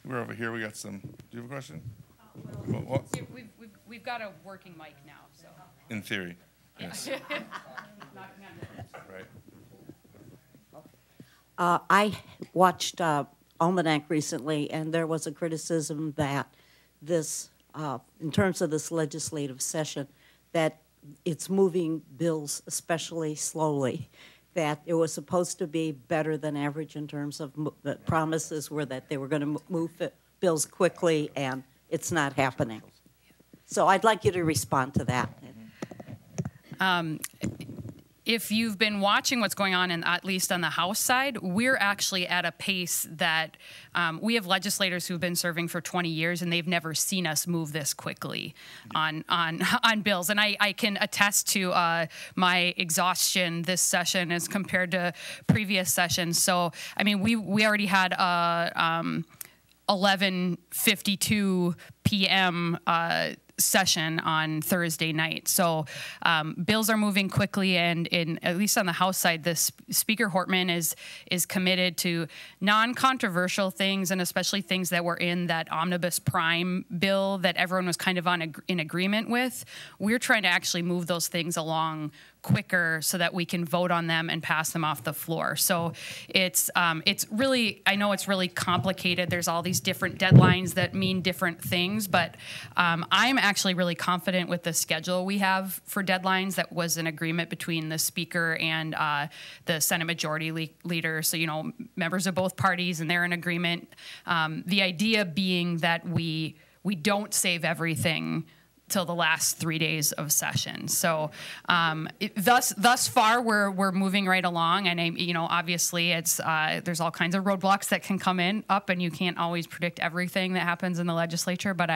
We're over here. We got some. Do you have a question? We've got a working mic now, so. In theory, yes. Right. I watched Almanac recently, and there was a criticism that this, in terms of this legislative session, that it's moving bills especially slowly, that it was supposed to be better than average in terms of the promises were that they were going to move bills quickly, and it's not happening. So I'd like you to respond to that. If you've been watching what's going on, at least on the House side, we're actually at a pace that we have legislators who've been serving for 20 years, and they've never seen us move this quickly on bills. And I can attest to my exhaustion this session as compared to previous sessions. So, I mean, we already had 11:52 p.m. Session on Thursday night. So bills are moving quickly, and at least on the House side, this Speaker Hortman is committed to non-controversial things, and especially things that were in that Omnibus Prime bill that everyone was kind of in agreement with. We're trying to actually move those things along quicker so that we can vote on them and pass them off the floor. So it's really, I know it's really complicated. There's all these different deadlines that mean different things, but I'm actually really confident with the schedule we have for deadlines. That was an agreement between the Speaker and the Senate Majority Leader. So, you know, members of both parties, and they're in agreement. The idea being that we don't save everything till the last 3 days of session. So thus far, we're moving right along. And, you know, obviously it's there's all kinds of roadblocks that can come up, and you can't always predict everything that happens in the legislature. But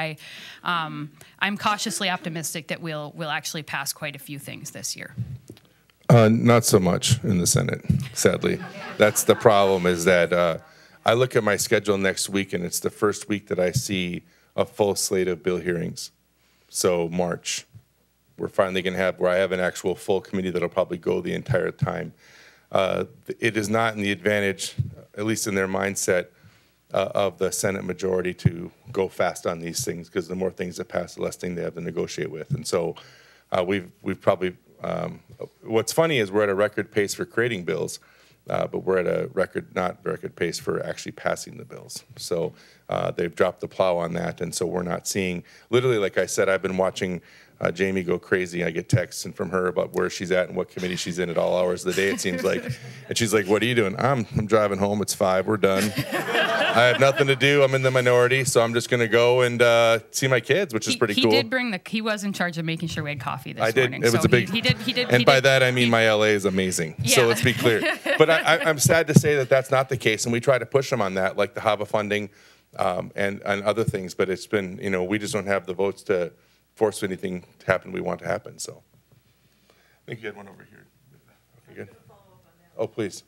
I'm cautiously optimistic that we'll actually pass quite a few things this year. Not so much in the Senate, sadly. That's the problem, is that I look at my schedule next week, and it's the first week that I see a full slate of bill hearings. So March, we're finally going to have where I have an actual full committee that'll probably go the entire time. It is not in the advantage, at least in their mindset, of the Senate majority to go fast on these things, because the more things that pass, the less things they have to negotiate with. And so we've probably, what's funny is we're at a record pace for creating bills, but we're at a not record pace for actually passing the bills. So they've dropped the plow on that, and so we're not seeing, literally, like I said, I've been watching Jamie go crazy. I get texts from her about where she's at and what committee she's in at all hours of the day, it seems like. And she's like, what are you doing? I'm driving home. It's 5. We're done. I have nothing to do. I'm in the minority, so I'm just going to go and see my kids, which is pretty cool. He did bring he was in charge of making sure we had coffee this morning. It was a big. He did. And by that, I mean my LA is amazing. Yeah. So let's be clear. But I'm sad to say that that's not the case, and we try to push them on that, like the HAVA funding and other things. But it's been, you know, we just don't have the votes to force anything to happen we want to happen. So I think you had one over here. Okay, good. Oh, please.